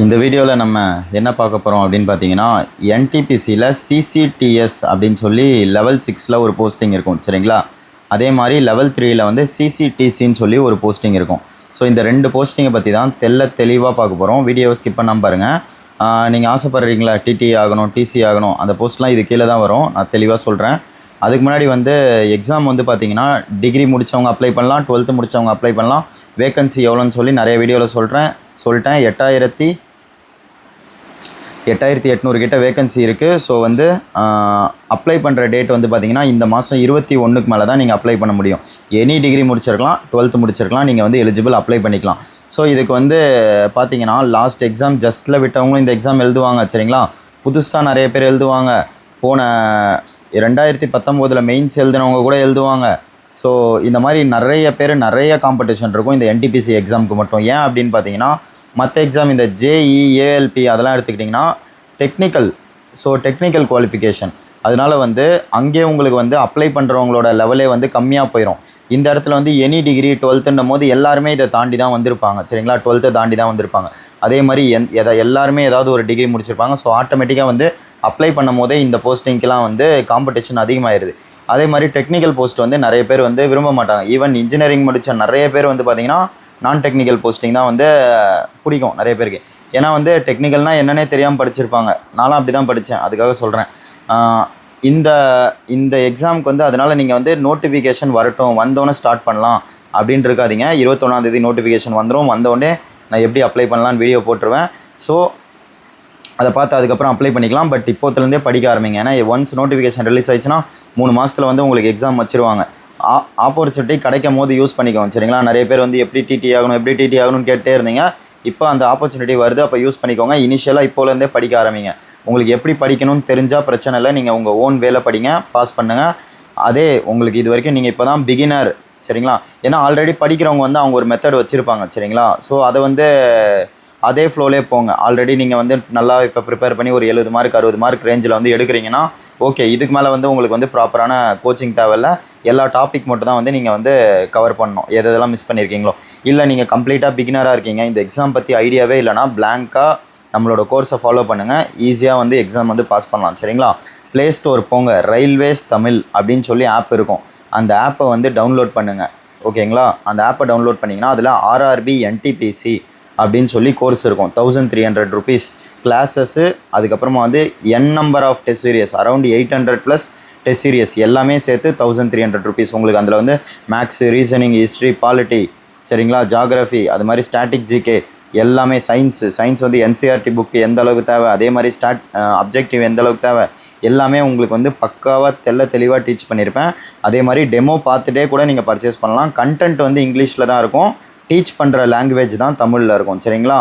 இந்த வீடியோவில் நம்ம என்ன பார்க்க போகிறோம் அப்படின்னு பார்த்தீங்கன்னா என்டிபிசியில் சிசிடிஎஸ் அப்படின்னு சொல்லி லெவல் 6ல் ஒரு போஸ்டிங் இருக்கும் சரிங்களா. அதே மாதிரி லெவல் 3ல் வந்து சிசிடிசின்னு சொல்லி ஒரு போஸ்டிங் இருக்கும். ஸோ இந்த ரெண்டு போஸ்டிங்கை பற்றி தான் தெளிவாக பார்க்க போகிறோம். வீடியோவை ஸ்கிப் பண்ணாமல் பாருங்கள். நீங்கள் ஆசைப்படுறீங்களா டிடி ஆகணும் டிசி ஆகணும், அந்த போஸ்ட்லாம் இது கீழே தான் வரும். நான் தெளிவாக சொல்கிறேன். அதுக்கு முன்னாடி வந்து எக்ஸாம் வந்து பார்த்தீங்கன்னா டிகிரி முடித்தவங்க அப்ளை பண்ணலாம், 12th முடித்தவங்க அப்ளை பண்ணலாம். வேக்கன்சி எவ்வளோன்னு சொல்லி நிறைய வீடியோவில் சொல்லிட்டேன். 8800 கிட்ட வேக்கன்சி இருக்குது. ஸோ வந்து அப்ளை பண்ணுற டேட் வந்து பார்த்திங்கன்னா இந்த மாதம் 21க்கு மேலே தான் நீங்கள் அப்ளை பண்ண முடியும். எனி டிகிரி முடிச்சிருக்கலாம், 12th முடிச்சிருக்கலாம், நீங்கள் வந்து எலிஜிபிள் அப்ளை பண்ணிக்கலாம். ஸோ இதுக்கு வந்து பார்த்திங்கன்னா லாஸ்ட் எக்ஸாம் ஜஸ்ட்டில் விட்டவங்களும் இந்த எக்ஸாம் எழுதுவாங்க சரிங்களா. புதுசாக நிறைய பேர் எழுதுவாங்க. போன 2019 மெயின்ஸ் எழுதினவங்க கூட எழுதுவாங்க. ஸோ இந்த மாதிரி நிறைய காம்படிஷன் இருக்கும் இந்த என்டிபிசி எக்ஸாமுக்கு மட்டும். ஏன் அப்படின்னு பார்த்தீங்கன்னா மற்ற எக்ஸாம் இந்த ஜேஇ ஏஎல்பி அதெல்லாம் எடுத்துக்கிட்டிங்கன்னா டெக்னிக்கல் குவாலிஃபிகேஷன். அதனால் வந்து அங்கேயே உங்களுக்கு வந்து அப்ளை பண்ணுறவங்களோட லெவலே வந்து கம்மியாக போயிடும். இந்த இடத்துல வந்து எனி டிகிரி 12ன்னும் போது எல்லாருமே இதை தாண்டி தான் வந்திருப்பாங்க சரிங்களா. 12th தாண்டி தான் வந்திருப்பாங்க. அதே மாதிரி எல்லாருமே ஏதாவது ஒரு டிகிரி முடிச்சிருப்பாங்க. ஸோ ஆட்டோமேட்டிக்காக வந்து அப்ளை பண்ணும் போதே இந்த போஸ்டிங்க்கெலாம் வந்து காம்படிஷன் அதிகமாகிடுது. அதே மாதிரி டெக்னிக்கல் போஸ்ட் வந்து நிறைய பேர் வந்து விரும்ப மாட்டாங்க. ஈவன் இன்ஜினியரிங் முடித்த நிறைய பேர் வந்து பார்த்திங்கன்னா நான் டெக்னிக்கல் போஸ்டிங் தான் வந்து பிடிக்கும் நிறைய பேருக்கு. ஏன்னா வந்து டெக்னிக்கல்னால் என்னன்னே தெரியாமல் படிச்சிருப்பாங்க. நானும் அப்படி தான் படித்தேன், அதுக்காக சொல்கிறேன். இந்த எக்ஸாமுக்கு வந்து அதனால் நீங்கள் வந்து நோட்டிஃபிகேஷன் வரட்டும், வந்தோடனே ஸ்டார்ட் பண்ணலாம் அப்படின்ட்டு இருக்காதீங்க. 21ஆம் தேதி நோட்டிஃபிகேஷன் வந்துடும். வந்தோடனே நான் எப்படி அப்ளை பண்ணலான்னு வீடியோ போட்டுருவேன். ஸோ அதை பார்த்து அதுக்கப்புறம் அப்ளை பண்ணிக்கலாம். பட் இப்போத்துலேருந்தே படிக்க ஆரம்பிங்க. ஏன்னா ஒன்ஸ் நோட்டிஃபிகேஷன் ரிலீஸ் ஆயிடுச்சுன்னா 3 மாதத்தில் வந்து உங்களுக்கு எக்ஸாம் வச்சுருவாங்க. ஆப்பர்ச்சுனிட்டி கிடைக்கும் போது யூஸ் பண்ணிக்கோங்க சரிங்களா. நிறைய பேர் வந்து எப்படி டிடி ஆகணும்னு கேட்டே இருந்தீங்க. இப்போ அந்த ஆப்பர்ச்சுனிட்டி வருது, அப்போ யூஸ் பண்ணிக்கோங்க. இனிஷியலாக இப்போலேருந்தே படிக்க ஆரம்பிங்க. உங்களுக்கு எப்படி படிக்கணும்னு தெரிஞ்சால் பிரச்சனை இல்லை. நீங்கள் உங்கள் ஓன் வேலை படிங்க, பாஸ் பண்ணுங்கள். அதே உங்களுக்கு இது வரைக்கும் நீங்கள் இப்போ தான் பிகினர் சரிங்களா. ஏன்னா ஆல்ரெடி படிக்கிறவங்க வந்து அவங்க ஒரு மெத்தட் வச்சுருப்பாங்க சரிங்களா. ஸோ அதை வந்து அதே ஃப்ளோலே போங்க. ஆல்ரெடி நீங்கள் வந்து நல்லா இப்போ ப்ரிப்பேர் பண்ணி ஒரு 70 மார்க் 60 மார்க் ரேஞ்சில் வந்து எடுக்கிறீங்கன்னா ஓகே. இதுக்கு மேலே வந்து உங்களுக்கு வந்து ப்ராப்பரான கோச்சிங் தேவையில்ல. எல்லா டாபிக் மட்டும் தான் வந்து நீங்கள் வந்து கவர் பண்ணணும், எதெல்லாம் மிஸ் பண்ணியிருக்கீங்களோ. இல்லை நீங்கள் கம்ப்ளீட்டாக பிகினராக இருக்கீங்க, இந்த எக்ஸாம் பற்றி ஐடியாவே இல்லைனா பிளாங்காக நம்மளோட கோர்ஸை ஃபாலோ பண்ணுங்கள். ஈஸியாக வந்து எக்ஸாம் வந்து பாஸ் பண்ணலாம் சரிங்களா. ப்ளே ஸ்டோர் போங்க, ரயில்வேஸ் தமிழ் அப்படின்னு சொல்லி ஆப் இருக்கும். அந்த ஆப்பை வந்து டவுன்லோட் பண்ணுங்கள் ஓகேங்களா. அந்த ஆப்பை டவுன்லோட் பண்ணிங்கன்னா அதில் ஆர்ஆர்பி என்டிபிசி அப்படின்னு சொல்லி கோர்ஸ் இருக்கும். 1300 rupees கிளாஸஸ்ஸு. அதுக்கப்புறமா வந்து number of test series around 800+ test series எல்லாமே சேர்த்து 1300 rupees. உங்களுக்கு அதில் வந்து மேக்ஸு, ரீசனிங், ஹிஸ்ட்ரி, பாலிட்டி சரிங்களா, ஜாகிரஃபி, அது மாதிரி ஸ்டாட்டிக் ஜிகே எல்லாமே, சயின்ஸ் வந்து என்சிஆர்டி புக்கு எந்த அளவுக்கு தேவை, அதே மாதிரி அப்ஜெக்டிவ் எந்த அளவுக்கு தேவை எல்லாமே உங்களுக்கு வந்து பக்காவாக தெளிவாக டீச் பண்ணியிருப்பேன். அதே மாதிரி டெமோ பார்த்துட்டே கூட நீங்கள் பர்ச்சேஸ் பண்ணலாம். கண்டென்ட் வந்து இங்கிலீஷில் தான் இருக்கும், டீச் பண்ணுற லாங்குவேஜ் தான் தமிழில் இருக்கும் சரிங்களா.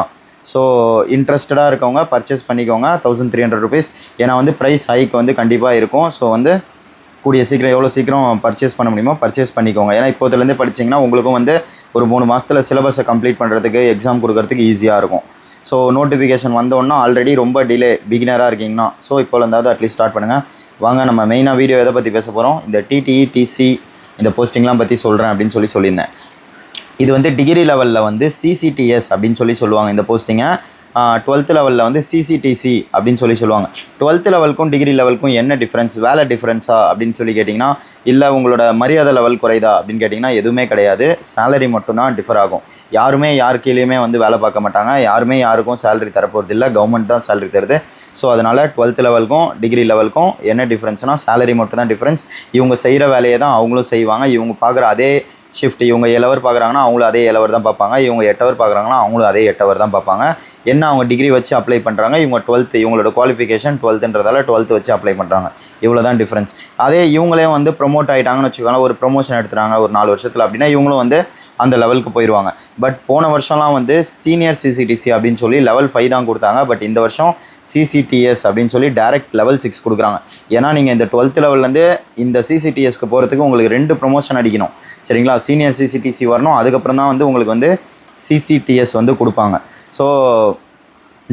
ஸோ இன்ட்ரெஸ்டடாக இருக்கவங்க பர்ச்சேஸ் பண்ணிக்கோங்க. 1300 rupees. ஏன்னா வந்து ப்ரைஸ் ஹைக் வந்து கண்டிப்பாக இருக்கும். ஸோ வந்து கூடிய சீக்கிரம் எவ்வளோ சீக்கிரம் பர்ச்சேஸ் பண்ண முடியுமோ பர்ச்சேஸ் பண்ணிக்கோங்க. ஏன்னா இப்போதுலேருந்தே படிச்சிங்கன்னா உங்களுக்கும் வந்து ஒரு 3 மாதத்தில் சிலபஸை கம்ப்ளீட் பண்ணுறதுக்கு, எக்ஸாம் கொடுக்கறதுக்கு ஈஸியாக இருக்கும். ஸோ நோட்டிஃபிகேஷன் வந்தோன்னா ஆல்ரெடி ரொம்ப பிகினராக இருக்கீங்கன்னா ஸோ இப்போலேருந்தாவது அட்லீஸ்ட் ஸ்டார்ட் பண்ணுங்கள். வாங்க நம்ம மெயினாக வீடியோ எதை பற்றி பேச போகிறோம். இந்த டிடிஇ டிசி இந்த போஸ்டிங்லாம் பற்றி சொல்கிறேன் அப்படின்னு சொல்லியிருந்தேன். இது வந்து டிகிரி லெவலில் வந்து சிசிடிஎஸ் அப்படின்னு சொல்லுவாங்க இந்த போஸ்டிங்கை. 12th லெவலில் வந்து சிசிடிசி அப்படின்னு சொல்லுவாங்க. 12th லெவலுக்கும் டிகிரி லெவலுக்கும் என்ன டிஃப்ரென்ஸ், வேலை டிஃப்ரென்ஸா அப்படின்னு கேட்டிங்கன்னா, இல்லை உங்களோட மரியாதை லெவல் குறைதா அப்படின்னு கேட்டிங்கன்னா எதுவுமே கிடையாது. சேலரி மட்டும்தான் டிஃபர் ஆகும். யாருமே யார் கீழேயுமே வந்து வேலை பார்க்க மாட்டாங்க. யாருமே யாருக்கும் சேலரி தரப்போகிறது இல்லை, கவர்மெண்ட் தான் சேலரி தருது. ஸோ அதனால் 12th லெவலுக்கும் டிகிரி லெவலுக்கும் என்ன டிஃப்ரென்ஸ்னால் சேலரி மட்டும் தான் டிஃப்ரென்ஸ். இவங்க செய்கிற வேலையை தான் அவங்களும் செய்வாங்க. இவங்க பார்க்குற அதே ஷிஃப்ட், இவங்க 7 hour பார்க்குறாங்கன்னா அவங்களும் அதே 7 hour தான் பார்ப்பாங்க. இவங்க 8 hour பார்க்குறாங்கன்னா அவங்களும் அதே 8 hour தான் பார்ப்பாங்க. என்ன அவங்க டிகிரி வச்சு அப்ளை பண்ணுறாங்க, இவங்க 12th, இவங்களோட குவாலிஃபிகேஷன் 12ன்றதால 12th வச்சு அப்ளை பண்ணுறாங்க. இவ்வளோ தான் டிஃப்ரென்ஸ். அதே இவங்களே வந்து ப்ரொமோட் ஆகிட்டாங்கன்னு வச்சுக்கோங்க, ஒரு ப்ரொமோஷன் எடுத்துகிறாங்க ஒரு 4 வருஷத்தில் அப்படின்னா இவங்களும் வந்து அந்த லெவலுக்கு போயிடுவாங்க. பட் போன வருஷம்லாம் வந்து சீனியர் சிசிடிசி அப்படின்னு சொல்லி லெவல் 5 தான் கொடுத்தாங்க. பட் இந்த வருஷம் சிசிடிஎஸ் அப்படின்னு சொல்லி டேரெக்ட் லெவல் 6 கொடுக்குறாங்க. ஏன்னா நீங்கள் இந்த 12th லெவல்லேருந்து இந்த சிசிடிஎஸ்க்கு போகிறதுக்கு உங்களுக்கு 2 ப்ரொமோஷன் அடிக்கணும் சரிங்களா. சீனியர் சிசிடிசி வரணும், அதுக்கப்புறம் தான் வந்து உங்களுக்கு வந்து சிசிடிஎஸ் வந்து கொடுப்பாங்க. ஸோ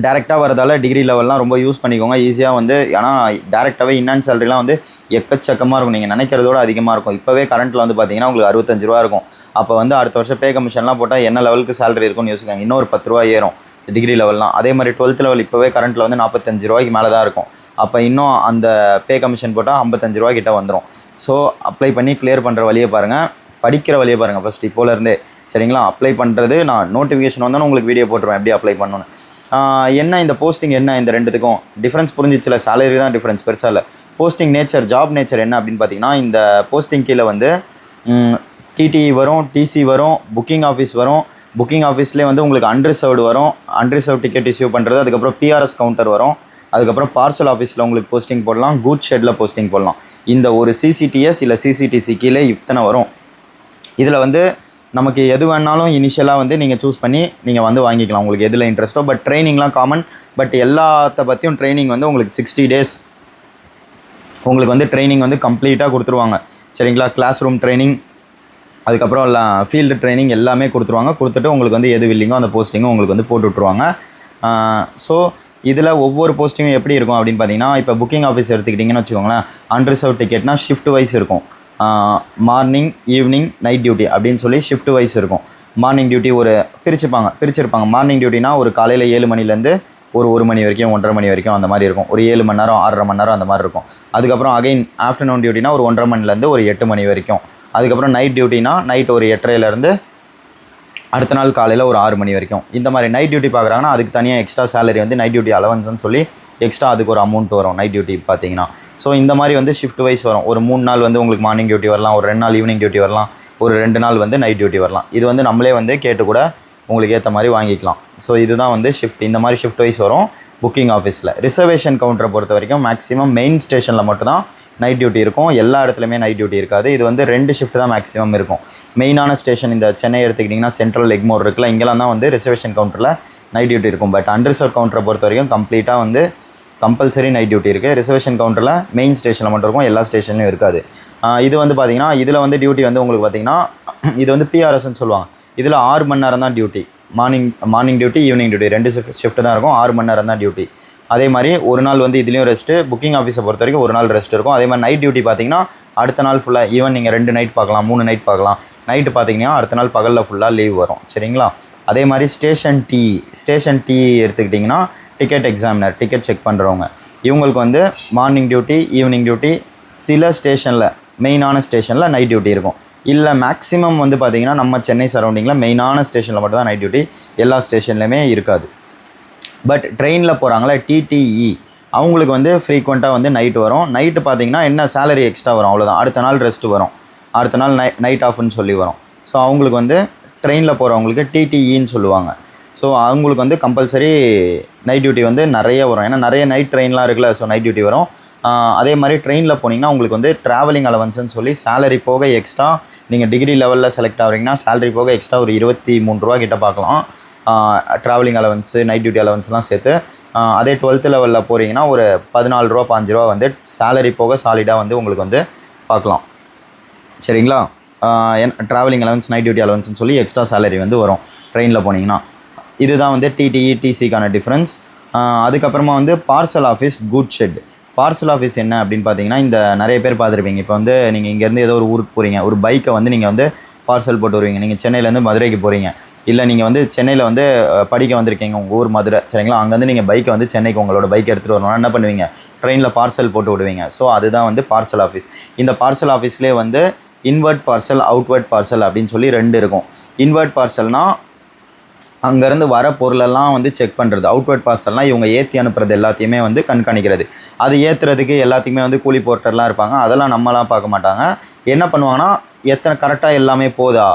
டேரெக்டாக வரதால் டிகிரி லெவல்லாம் ரொம்ப யூஸ் பண்ணிக்கோங்க ஈஸியாக வந்து. ஏன்னா டேரெக்டாகவே இன்ஹான்ஸ் சேலரிலாம் வந்து எக்கச்சக்கமாக இருக்கும், நீங்கள் நினைக்கிறதோட அதிகமாக இருக்கும். இப்போவே கரண்ட்டில் வந்து பார்த்தீங்கன்னா உங்களுக்கு 65 ரூபா இருக்கும். அப்போ வந்து அடுத்த வருஷம் பே கமிஷன்லாம் போட்டால் என்ன லெவலுக்கு சேலரி இருக்கும்னு யோசிக்காங்க. இன்னொரு 10 ரூபா ஏறும். டிகிரி லெவல்லாம். அதே மாதிரி 12th லெவல் இப்போவே கரண்ட்டில் வந்து 45 ரூபாய்க்கு மேலே தான் இருக்கும். அப்போ இன்னும் அந்த பே கமிஷன் போட்டால் 55 ரூபா கிட்ட வந்துடும். ஸோ அப்ளை பண்ணி கிளியர் பண்ணுற வழியை பாருங்கள், படிக்கிற வழியை பாருங்கள் ஃபஸ்ட் இப்போலேருந்தே. சரிங்களா? அப்ளை பண்ணுறது நான் நோட்டிஃபிகேஷன் வந்தாலும் உங்களுக்கு வீடியோ போட்டுருவேன் எப்படி அப்ளை பண்ணணுன்னு. என்ன இந்த போஸ்டிங் என்ன இந்த ரெண்டுத்துக்கும் டிஃப்ரென்ஸ் புரிஞ்சிச்சில்ல? சேலரி தான் டிஃப்ரென்ஸ், பெருசாக இல்லை. போஸ்டிங் நேச்சர், ஜாப் நேச்சர் என்ன அப்படின்னு பார்த்தீங்கன்னா, இந்த போஸ்டிங் கீழே வந்து டிடிஇ வரும், டிசி வரும், புக்கிங் ஆஃபீஸ் வரும். புக்கிங் ஆஃபீஸ்லேயே வந்து உங்களுக்கு அன்ரிசர்வ்டு வரும், அன்ரிசர்வ் டிக்கெட் இஷ்யூ பண்ணுறது. அதுக்கப்புறம் பிஆர்எஸ் கவுண்டர் வரும். அதுக்கப்புறம் பார்சல் ஆஃபீஸில் உங்களுக்கு போஸ்டிங் போடலாம், கூட் ஷெட்டில் போஸ்டிங் போடலாம். இந்த ஒரு சிசிடிஎஸ் இல்லை சிசிடிசி கீழே இத்தனை வரும். இதில் வந்து நமக்கு எது வேணாலும் இனிஷியலாக வந்து நீங்கள் சூஸ் பண்ணி நீங்கள் வந்து வாங்கிக்கலாம், உங்களுக்கு எதில் இன்ட்ரெஸ்ட்டோ. பட் ட்ரைனிங்லாம் காமன். பட் எல்லாத்த பற்றியும் ட்ரைனிங் வந்து உங்களுக்கு 60 days உங்களுக்கு வந்து ட்ரைனிங் வந்து கம்ப்ளீட்டாக கொடுத்துருவாங்க. சரிங்களா? கிளாஸ் ரூம் ட்ரைனிங், அதுக்கப்புறம் ஃபீல்டு ட்ரைனிங் எல்லாமே கொடுத்துருவாங்க. கொடுத்துட்டு உங்களுக்கு வந்து எது வில்லிங்கோ அந்த போஸ்டிங்கும் உங்களுக்கு வந்து போட்டு விட்ருவாங்க. ஸோ இதில் ஒவ்வொரு போஸ்டிங்கும் எப்படி இருக்கும் அப்படின்னு பார்த்தீங்கன்னா, இப்போ புக்கிங் ஆஃபீஸ் எடுத்துக்கிட்டிங்கன்னு வச்சுக்கோங்களேன். அன்ரிசர்வ் டிக்கெட்னா ஷிஃப்ட் வைஸ் இருக்கும். மார்னிங், ஈவினிங், நைட் டியூட்டி அப்படின்னு சொல்லி ஷிஃப்ட் வைஸ் இருக்கும். மார்னிங் டியூட்டி ஒரு பிரிச்சிருப்பாங்க. மார்னிங் டியூட்டினா ஒரு காலையில் 7 மணிலேருந்து ஒரு 1 மணி வரைக்கும், 1:30 மணி வரைக்கும் அந்த மாதிரி இருக்கும். ஒரு 7 மணி நேரம், 6.5 மணி நேரம் அந்த மாதிரி இருக்கும். அதுக்கப்புறம் அகைன் ஆஃப்டர்நூன் டியூட்டினா ஒரு 1:30 மணிலேருந்து ஒரு 8 மணி வரைக்கும். அதுக்கப்புறம் நைட் டியூட்டினா நைட் ஒரு 8:30லேருந்து அடுத்த நாள் காலையில் ஒரு 6 மணி வரைக்கும். இந்த மாதிரி நைட் டியூட்டி பார்க்குறாங்கன்னா அதுக்கு தனியாக எக்ஸ்ட்ரா சேலரி வந்து நைட் டியூட்டி அலவன்ஸ்னு சொல்லி எக்ஸ்ட்ரா அதுக்கு ஒரு அமௌண்ட் வரும் நைட் டியூட்டி பார்த்தீங்கன்னா. ஸோ இந்த மாதிரி வந்து ஷிஃப்ட் வைஸ் வரும். ஒரு 3 நாள் வந்து உங்களுக்கு மார்னிங் டியூட்டி வரலாம், ஒரு 2 நாள் ஈவினிங் டியூட்டி வரலாம், ஒரு 2 நாள் வந்து நைட் டியூட்டி வரலாம். இது வந்து நம்மளே வந்து கேட்டு கூட உங்களுக்கு ஏற்ற மாதிரி வாங்கிக்கலாம். ஸோ இதுதான் வந்து ஷிஃப்ட். இந்த மாதிரி ஷிஃப்ட் வைஸ் வரும் புக்கிங் ஆஃபீஸில். ரிசர்வேஷன் கவுண்டரை பொறுத்த வரைக்கும் மேக்ஸிமம் மெயின் ஸ்டேஷனில் மட்டும்தான் நைட் டியூட்டி இருக்கும். எல்லா இடத்துலையுமே நைட் டியூட்டி இருக்காது. இது வந்து 2 ஷிஃப்ட் தான் மேக்ஸிமம் இருக்கும். மெயினான ஸ்டேஷன் இந்த சென்னை எடுத்துக்கிட்டிங்கன்னா சென்ட்ரல் எக்மோர் இருக்குல்ல, இங்கெல்லாம் தான் வந்து ரிசர்வேஷன் கவுண்டரில் நைட் டியூட்டி இருக்கும். பட் அன்ரிசர்வ் கவுண்டரை பொறுத்த வரைக்கும் கம்ப்ளீட்டாக வந்து கம்பல்சரி நைட் டியூட்டி இருக்குது. ரிசர்வேஷன் கவுண்டரில் மெயின் ஸ்டேஷனில் மட்டும் இருக்கும், எல்லா ஸ்டேஷன்லையும் இருக்காது. இது வந்து பார்த்திங்கன்னா இதில் வந்து டியூட்டி வந்து உங்களுக்கு பார்த்திங்கன்னா இது வந்து பிஆர்எஸ்ன்னு சொல்லுவாங்க. இதில் 6 மணி நேரம் தான் duty. Morning duty, evening duty 2 shift தான் இருக்கும். 6 மணி நேரம் தான் டியூட்டி. அதே மாதிரி ஒரு நாள் வந்து இதுலேயும் ரெஸ்ட்டு. புக்கிங் ஆஃபீஸை பொறுத்த வரைக்கும் ஒரு நாள் ரெஸ்ட் இருக்கும். அதே மாதிரி நைட் டியூட்டி பார்த்திங்கன்னா அடுத்த நாள் ஃபுல்லாக ஈவன் நீங்கள் 2 நைட் பார்க்கலாம், 3 நைட் பார்க்கலாம். நைட்டு பார்த்திங்கன்னா அடுத்த நாள் பகலில் ஃபுல்லாக லீவ் வரும். சரிங்களா? அதே மாதிரி ஸ்டேஷன் டி எடுத்துக்கிட்டிங்கன்னா டிக்கெட் எக்ஸாமினர், டிக்கெட் செக் பண்ணுறவங்க, இவங்களுக்கு வந்து மார்னிங் டியூட்டி, ஈவினிங் டியூட்டி, சில ஸ்டேஷனில் மெயினான ஸ்டேஷனில் நைட் டியூட்டி இருக்கும். இல்லை மேக்ஸிமம் வந்து பார்த்திங்கன்னா நம்ம சென்னை சரௌண்டிங்கில் மெயினான ஸ்டேஷனில் மட்டும் தான் நைட் டியூட்டி, எல்லா ஸ்டேஷன்லையுமே இருக்காது. பட் ட்ரெயினில் போகிறாங்களே டிடிஇ, அவங்களுக்கு வந்து ஃப்ரீக்வெண்ட்டாக வந்து நைட்டு வரும். நைட்டு பார்த்திங்கன்னா என்ன சேலரி எக்ஸ்ட்ரா வரும், அவ்வளோதான். அடுத்த நாள் ரெஸ்ட்டு வரும், அடுத்த நாள் நைட் ஆஃப்னு சொல்லி வரும். ஸோ அவங்களுக்கு வந்து ட்ரெயினில் போகிறவங்களுக்கு டிடிஇன்னு சொல்லுவாங்க. ஸோ அவங்களுக்கு வந்து கம்பல்சரி நைட் டியூட்டி வந்து நிறைய வரும். ஏன்னா நிறைய நைட் ட்ரெயின்லாம் இருக்குல்ல, ஸோ நைட் டியூட்டி வரும். அதே மாதிரி ட்ரெயினில் போனீங்கன்னா உங்களுக்கு வந்து ட்ராவலிங் அலவன்ஸ்னு சொல்லி சேலரி போக எக்ஸ்ட்ரா, நீங்கள் டிகிரி லெவலில் செலக்ட் ஆகிறீங்கன்னா சேலரி போக எக்ஸ்ட்ரா ஒரு 23 ரூபா கிட்ட பார்க்கலாம். ட்ராவலிங் அலவன்ஸு, நைட் டியூட்டி அலவன்ஸ்லாம் சேர்த்து. அதே 12th லெவலில் போகிறீங்கன்னா ஒரு 14 ரூபா 15 ரூபா வந்து சேலரி போக சாலிடாக வந்து உங்களுக்கு வந்து பார்க்கலாம். சரிங்களா? ட்ராவலிங் அலவன்ஸ், நைட் டியூட்டி அலவன்ஸ்னு சொல்லி எக்ஸ்ட்ரா சேலரி வந்து வரும் ட்ரெயினில் போனீங்கன்னா. இதுதான் வந்து டிடிஇ டிசிக்கான டிஃப்ரென்ஸ். அதுக்கப்புறமா வந்து பார்சல் ஆஃபீஸ், கூட் ஷெட். பார்சல் ஆஃபீஸ் என்ன அப்படின்னு பார்த்தீங்கன்னா, இந்த நிறைய பேர் பார்த்துருப்பீங்க. இப்போ வந்து நீங்கள் இங்கேருந்து ஏதோ ஒரு ஊருக்கு போகிறீங்க, ஒரு பைக்கை வந்து நீங்கள் வந்து பார்சல் போட்டு வருவீங்க. நீங்கள் சென்னையிலேருந்து மதுரைக்கு போகிறீங்க, இல்லை நீங்கள் வந்து சென்னையில் வந்து படிக்க வந்திருக்கீங்க, உங்கள் ஊர் மதுரை, சரிங்களா? அங்கேருந்து நீங்கள் பைக்கை வந்து சென்னைக்கு உங்களோட பைக் எடுத்துகிட்டு வரணும்னா என்ன பண்ணுவீங்க? ட்ரெயினில் பார்சல் போட்டு விடுவீங்க. ஸோ அதுதான் வந்து பார்சல் ஆஃபீஸ். இந்த பார்சல் ஆஃபீஸ்லேயே வந்து இன்வெர்ட் பார்சல், அவுட்வெர்ட் பார்சல் அப்படின்னு சொல்லி 2 இருக்கும். இன்வெர்ட் பார்சல்னால் அங்கேருந்து வர பொருளெல்லாம் வந்து செக் பண்ணுறது. அவுட்வெர்ட் பார்சல்னால் இவங்க ஏற்றி அனுப்புறது எல்லாத்தையுமே வந்து கண்காணிக்கிறது. அது ஏற்றுறதுக்கு எல்லாத்துக்குமே வந்து கூலி போர்ட்டர்லாம் இருப்பாங்க. அதெல்லாம் நம்மலாம் பார்க்க மாட்டாங்க. என்ன பண்ணுவாங்கன்னா, எத்தனை கரெக்டாக எல்லாமே போதா,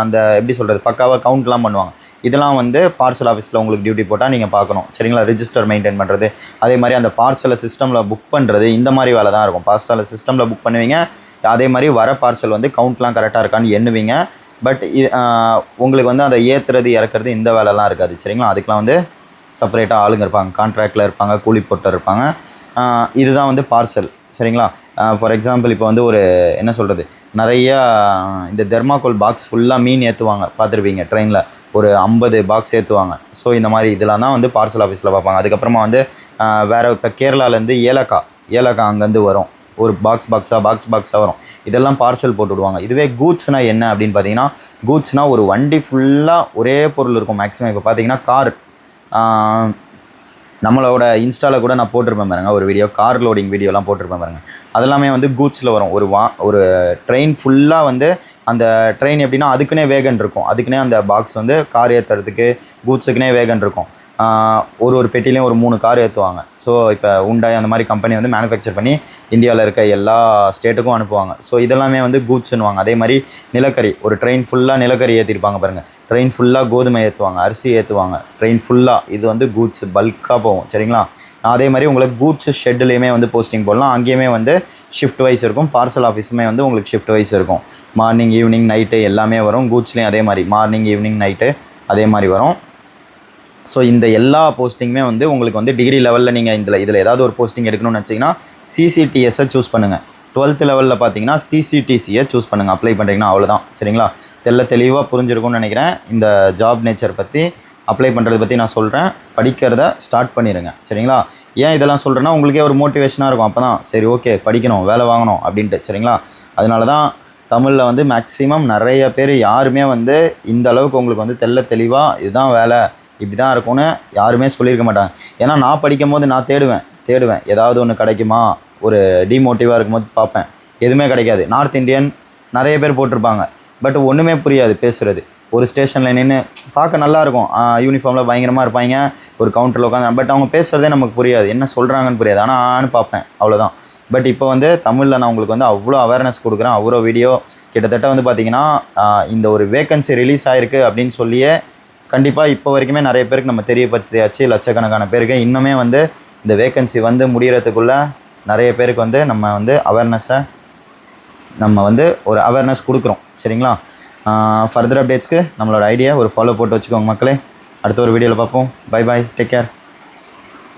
அந்த எப்படி சொல்கிறது, பக்காவாக கவுண்ட்லாம் பண்ணுவாங்க. இதெல்லாம் வந்து பார்சல் ஆஃபீஸில் உங்களுக்கு டியூட்டி போட்டால் நீங்கள் பார்க்கணும். சரிங்களா? ரிஜிஸ்டர் மெயின்டைன் பண்ணுறது, அதே மாதிரி அந்த பார்சலை சிஸ்டமில் புக் பண்ணுறது, இந்த மாதிரி வேலை தான் இருக்கும். பார்சலை சிஸ்டமில் புக் பண்ணுவீங்க, அதே மாதிரி வர பார்சல் வந்து கவுண்ட்லாம் கரெக்டாக இருக்கான்னு எண்ணுவீங்க. பட் உங்களுக்கு வந்து அதை ஏற்றுறது இறக்குறது இந்த வேலைலாம் இருக்காது. சரிங்களா? அதுக்கெலாம் வந்து செப்பரேட்டாக ஆளுங்க இருப்பாங்க, கான்ட்ராக்டில் இருப்பாங்க, கூலி போட்டர் இருப்பாங்க. இதுதான் வந்து பார்சல். சரிங்களா? ஃபார் எக்ஸாம்பிள் இப்போ வந்து ஒரு என்ன சொல்கிறது, நிறையா இந்த தெர்மாக்கோல் பாக்ஸ் ஃபுல்லாக மீன் ஏற்றுவாங்க, பார்த்துருப்பீங்க ட்ரெயினில். ஒரு 50 பாக்ஸ் ஏற்றுவாங்க. ஸோ இந்த மாதிரி இதெல்லாம் தான் வந்து பார்சல் ஆஃபீஸில் பார்ப்பாங்க. அதுக்கப்புறமா வந்து வேறு இப்போ கேரளாலேருந்து ஏலக்காய் அங்கேருந்து வரும், ஒரு பாக்ஸாக வரும். இதெல்லாம் பார்சல் போட்டு விடுவாங்க. இதுவே கூட்ஸ்னால் என்ன அப்படின்னு பார்த்தீங்கன்னா, கூட்ஸ்னால் ஒரு வண்டி ஃபுல்லாக ஒரே பொருள் இருக்கும் மேக்ஸிமம். இப்போ பார்த்தீங்கன்னா நம்மளோட இன்ஸ்டாவில் கூட நான் போட்டிருப்பேன் பாருங்க ஒரு வீடியோ, கார் லோடிங் வீடியோலாம் போட்டிருப்பேன் பாருங்க. அதெல்லாமே வந்து கூட்ஸில் வரும். ஒரு ட்ரெயின் ஃபுல்லாக வந்து அந்த ட்ரெயின் எப்படின்னா அதுக்குன்னே வேகன் இருக்கும், அதுக்குன்னே அந்த பாக்ஸ் வந்து கார் ஏற்றுறதுக்கு கூட்ஸுக்குனே வேகன் இருக்கும். ஒரு பெட்டிலையும் ஒரு 3 கார் ஏற்றுவாங்க. ஸோ இப்போ உண்டாய் அந்த மாதிரி கம்பெனி வந்து மேனுஃபேக்சர் பண்ணி இந்தியாவில் இருக்க எல்லா ஸ்டேட்டுக்கும் அனுப்புவாங்க. ஸோ இதெல்லாமே வந்து கூட்ஸ்னுவாங்க. அதே மாதிரி நிலக்கரி, ஒரு ட்ரெயின் ஃபுல்லாக நிலக்கரி ஏற்றிருப்பாங்க பாருங்கள். ட்ரெயின் ஃபுல்லாக கோதுமை ஏற்றுவாங்க, அரிசி ஏற்றுவாங்க, ட்ரெயின் ஃபுல்லாக. இது வந்து கூட்ஸ் பல்காக போகும். சரிங்களா? அதே மாதிரி உங்களுக்கு கூட்ஸ் ஷெட்லேயுமே வந்து போஸ்டிங் போடலாம். அங்கேயுமே வந்து ஷிஃப்ட் வைஸ் இருக்கும். பார்சல் ஆஃபீஸுமே வந்து உங்களுக்கு ஷிஃப்ட் வைஸ் இருக்கும். மார்னிங், ஈவினிங், நைட்டு எல்லாமே வரும். கூட்ஸ்லேயும் அதே மாதிரி மார்னிங், ஈவினிங், நைட்டு அதே மாதிரி வரும். ஸோ இந்த எல்லா போஸ்டிங்குமே வந்து உங்களுக்கு வந்து டிகிரி லெவலில் நீங்கள் இதில் ஏதாவது ஒரு போஸ்டிங் எடுக்கணும்னு வச்சிங்கன்னா சிசிடிஎஸ்ஸை சூஸ் பண்ணுங்கள். 12th லெவலில் பார்த்தீங்கன்னா சிசிடிசியை சூஸ் பண்ணுங்கள். அப்ளை பண்ணுறீங்கன்னா அவ்வளோதான். சரிங்களா? தெளிவாக புரிஞ்சிருக்கும்னு நினைக்கிறேன். இந்த ஜாப் நேச்சர் பற்றி, அப்ளை பண்ணுறதை பற்றி நான் சொல்கிறேன். படிக்கிறத ஸ்டார்ட் பண்ணிடுங்க. சரிங்களா? ஏன் இதெல்லாம் சொல்கிறேன்னா உங்களுக்கே ஒரு மோட்டிவேஷனாக இருக்கும். அப்போ தான் சரி ஓகே படிக்கணும், வேலை வாங்கணும் அப்படின்ட்டு. சரிங்களா? அதனால தான் தமிழில் வந்து மேக்ஸிமம் நிறைய பேர் யாருமே வந்து இந்த அளவுக்கு உங்களுக்கு வந்து தெளிவாக இதுதான் வேலை, இப்படி தான் இருக்கும்னு யாருமே சொல்லியிருக்க மாட்டாங்க. ஏன்னா நான் படிக்கும் போது நான் தேடுவேன் ஏதாவது ஒன்று கிடைக்குமா, ஒரு டிமோட்டிவாக இருக்கும்போது பார்ப்பேன், எதுவுமே கிடைக்காது. நார்த் இந்தியன் நிறைய பேர் போட்டிருப்பாங்க, பட் ஒன்றுமே புரியாது பேசுகிறது. ஒரு ஸ்டேஷனில் நின்று பார்க்க நல்லாயிருக்கும், யூனிஃபார்மில் பயங்கரமாக இருப்பாங்க, ஒரு கவுண்டரில் உட்காந்து, பட் அவங்க பேசுகிறதே நமக்கு புரியாது, என்ன சொல்கிறாங்கன்னு புரியாது. ஆனால் ஆன்னு பார்ப்பேன், அவ்வளோதான். பட் இப்போ வந்து தமிழில் நான் உங்களுக்கு வந்து அவ்வளோ அவேர்னஸ் கொடுக்குறேன். அவ்வளோ வீடியோ கிட்டத்தட்ட வந்து பார்த்திங்கன்னா இந்த ஒரு வேக்கன்சி ரிலீஸ் ஆகிருக்கு அப்படின்னு சொல்லியே கண்டிப்பாக இப்போ வரைக்குமே நிறைய பேருக்கு நம்ம தெரியப்படுத்தியாச்சு. லட்சக்கணக்கான பேருக்கு இன்னுமே வந்து இந்த வேக்கன்சி வந்து முடிகிறதுக்குள்ளே நிறைய பேருக்கு வந்து நம்ம வந்து ஒரு அவேர்னஸ் கொடுக்குறோம். சரிங்களா? ஃபர்தர் அப்டேட்ஸ்க்கு நம்மளோட ஐடியா ஒரு ஃபாலோ போட்டு வச்சுக்கோங்க மக்களே. அடுத்த ஒரு வீடியோவில் பார்ப்போம். Bye bye, take care.